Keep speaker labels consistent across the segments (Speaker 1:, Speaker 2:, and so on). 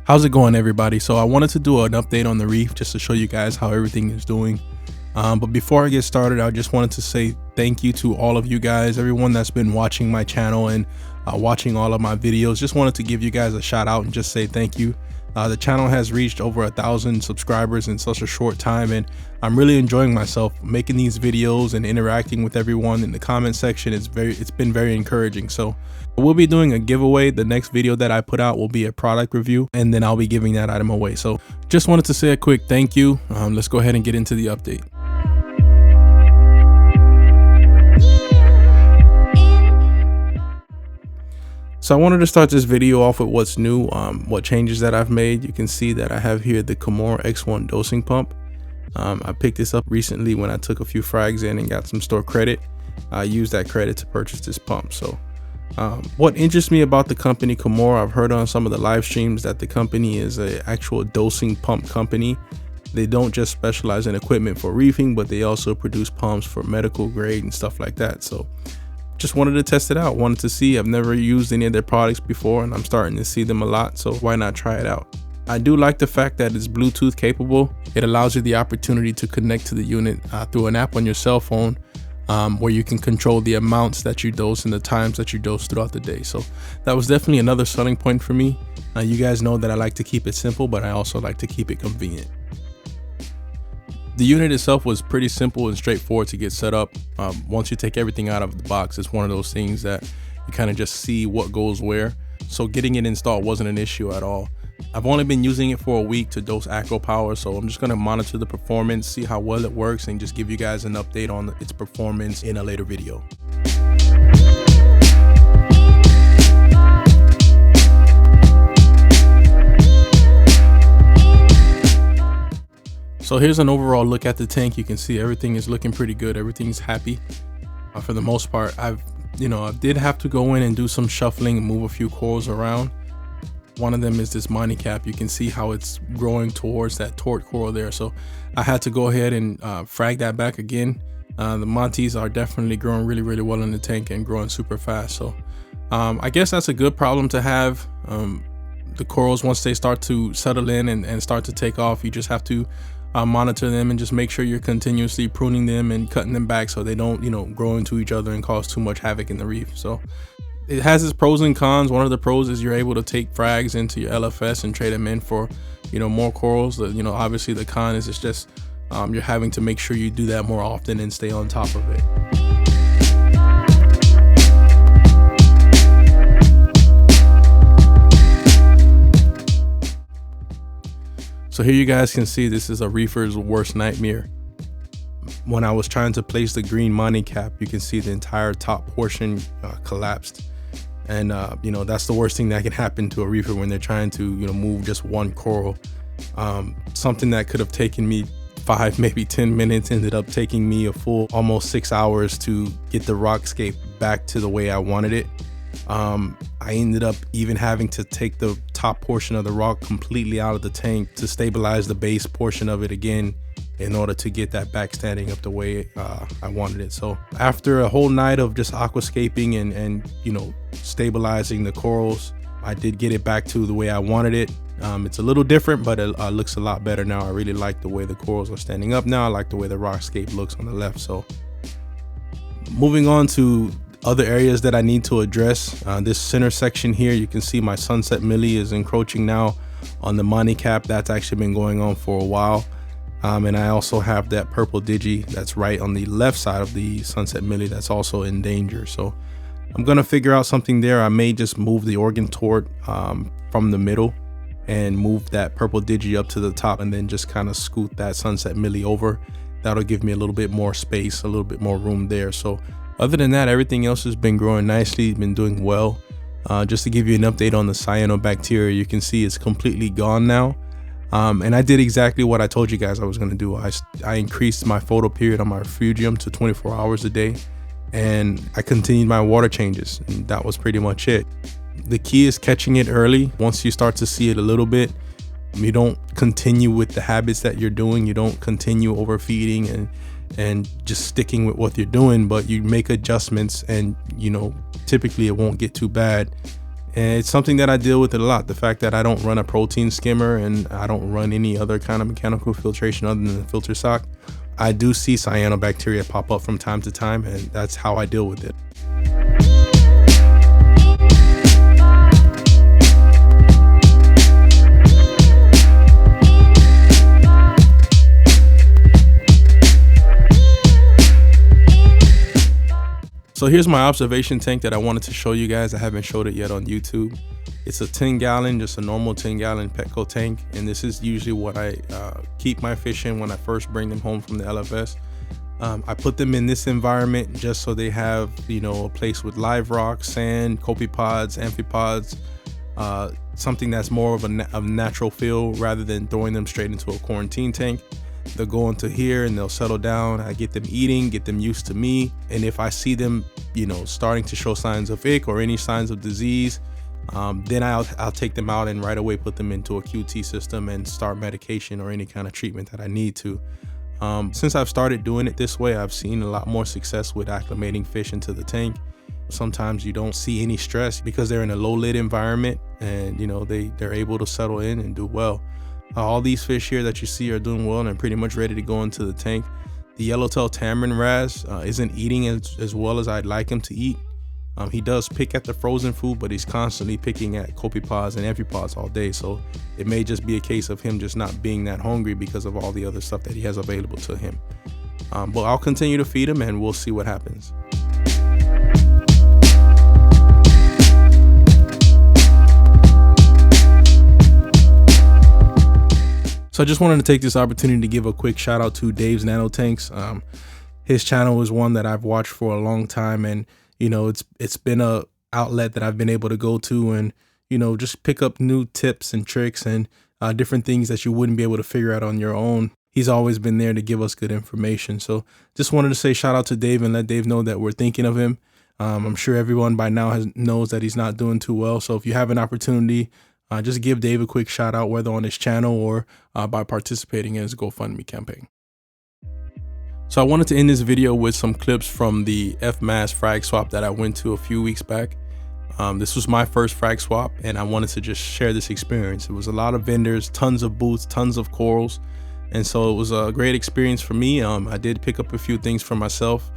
Speaker 1: How's it going, everybody? So I wanted to do an update on the Reef just to show you guys how everything is doing. But before I get started, I just wanted to say thank you to all of you guys, everyone that's been watching my channel and watching all of my videos. Just wanted to give you guys a shout out and just say thank you. The channel has reached over 1,000 subscribers in such a short time, and I'm really enjoying myself making these videos and interacting with everyone in the comment section. It's been very encouraging. So we'll be doing a giveaway. The next video that I put out will be a product review, and then I'll be giving that item away. So just wanted to say a quick thank you. Let's go ahead and get into the update. So I wanted to start this video off with what's new, what changes that I've made. You can see that I have here the Komor X1 dosing pump. I picked this up recently when I took a few frags in and got some store credit. I used that credit to purchase this pump. So what interests me about the company Komor, I've heard on some of the live streams that the company is an actual dosing pump company. They don't just specialize in equipment for reefing, but they also produce pumps for medical grade and stuff like that. So just wanted to test it out, wanted to see. I've never used any of their products before, and I'm starting to see them a lot, so why not try it out? I do like the fact that it's Bluetooth capable. It allows you the opportunity to connect to the unit through an app on your cell phone, where you can control the amounts that you dose and the times that you dose throughout the day. So that was definitely another selling point for me. You guys know that I like to keep it simple, but I also like to keep it convenient. The unit itself was pretty simple and straightforward to get set up. Once you take everything out of the box, it's one of those things that you kind of just see what goes where. So getting it installed wasn't an issue at all. I've only been using it for a week to dose Acro Power, so I'm just going to monitor the performance, see how well it works, and just give you guys an update on its performance in a later video. So here's an overall look at the tank. You can see everything is looking pretty good. Everything's happy for the most part. I did have to go in and do some shuffling and move a few corals around. One of them is this Monty cap. You can see how it's growing towards that tort coral there. So I had to go ahead and frag that back again. The Monties are definitely growing really, really well in the tank and growing super fast. So I guess that's a good problem to have. The corals, once they start to settle in and start to take off, you just have to monitor them and just make sure you're continuously pruning them and cutting them back so they don't, grow into each other and cause too much havoc in the reef. So it has its pros and cons. One of the pros is you're able to take frags into your LFS and trade them in for, more corals. Obviously the con is it's just you're having to make sure you do that more often and stay on top of it. So here you guys can see this is a reefer's worst nightmare. When I was trying to place the green Monty cap, you can see the entire top portion collapsed. And that's the worst thing that can happen to a reefer when they're trying to move just one coral. Something that could have taken me 5, maybe 10 minutes ended up taking me a full almost 6 hours to get the Rockscape back to the way I wanted it. I ended up even having to take the top portion of the rock completely out of the tank to stabilize the base portion of it again in order to get that back standing up the way I wanted it. So after a whole night of just aquascaping and stabilizing the corals, I did get it back to the way I wanted it. It's a little different, but it looks a lot better now. I really like the way the corals are standing up now. I like the way the Rockscape looks on the left. So moving on to other areas that I need to address. This center section here, you can see my Sunset Millie is encroaching now on the Monty cap. That's actually been going on for a while. And I also have that purple Digi that's right on the left side of the Sunset Millie that's also in danger. So I'm gonna figure out something there. I may just move the organ tort from the middle and move that purple Digi up to the top and then just kind of scoot that Sunset Millie over. That'll give me a little bit more space, a little bit more room there. So other than that, everything else has been growing nicely, been doing well. Just to give you an update on the cyanobacteria, you can see it's completely gone now. And I did exactly what I told you guys I was going to do. I increased my photo period on my refugium to 24 hours a day, and I continued my water changes, and that was pretty much it. The key is catching it early. Once you start to see it a little bit, you don't continue with the habits that you're doing. You don't continue overfeeding and just sticking with what you're doing, but you make adjustments, and typically it won't get too bad And it's something that I deal with a lot. The fact that I don't run a protein skimmer and I don't run any other kind of mechanical filtration other than the filter sock, I do see cyanobacteria pop up from time to time, and that's how I deal with it. So here's my observation tank that I wanted to show you guys. I haven't showed it yet on YouTube. It's a 10 gallon, just a normal 10 gallon Petco tank. And this is usually what I keep my fish in when I first bring them home from the LFS. I put them in this environment just so they have, you know, a place with live rocks, sand, copepods, amphipods, something that's more of a natural feel rather than throwing them straight into a quarantine tank. They'll go into here and they'll settle down. I get them eating, get them used to me. And if I see them, you know, starting to show signs of ick or any signs of disease, then I'll take them out and right away put them into a QT system and start medication or any kind of treatment that I need to. Since I've started doing it this way, I've seen a lot more success with acclimating fish into the tank. Sometimes you don't see any stress because they're in a low lit environment, and you know they're able to settle in and do well. All these fish here that you see are doing well and are pretty much ready to go into the tank. The yellowtail tamarin raz isn't eating as well as I'd like him to eat. He does pick at the frozen food, but he's constantly picking at copepods and amphipods all day. So it may just be a case of him just not being that hungry because of all the other stuff that he has available to him. But I'll continue to feed him and we'll see what happens. So I just wanted to take this opportunity to give a quick shout out to Dave's Nano Tanks. His channel is one that I've watched for a long time, and you know it's been a outlet that I've been able to go to and you know just pick up new tips and tricks and different things that you wouldn't be able to figure out on your own. He's always been there to give us good information. So just wanted to say shout out to Dave and let Dave know that we're thinking of him. I'm sure everyone by now knows that he's not doing too well. So if you have an opportunity, just give Dave a quick shout out, whether on his channel or by participating in his GoFundMe campaign. So I wanted to end this video with some clips from the FMAS frag swap that I went to a few weeks back. This was my first frag swap, and I wanted to just share this experience. It was a lot of vendors, tons of booths, tons of corals, and so it was a great experience for me. I did pick up a few things for myself,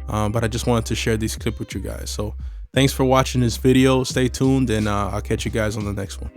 Speaker 1: but I just wanted to share this clip with you guys. So thanks for watching this video. Stay tuned, and I'll catch you guys on the next one.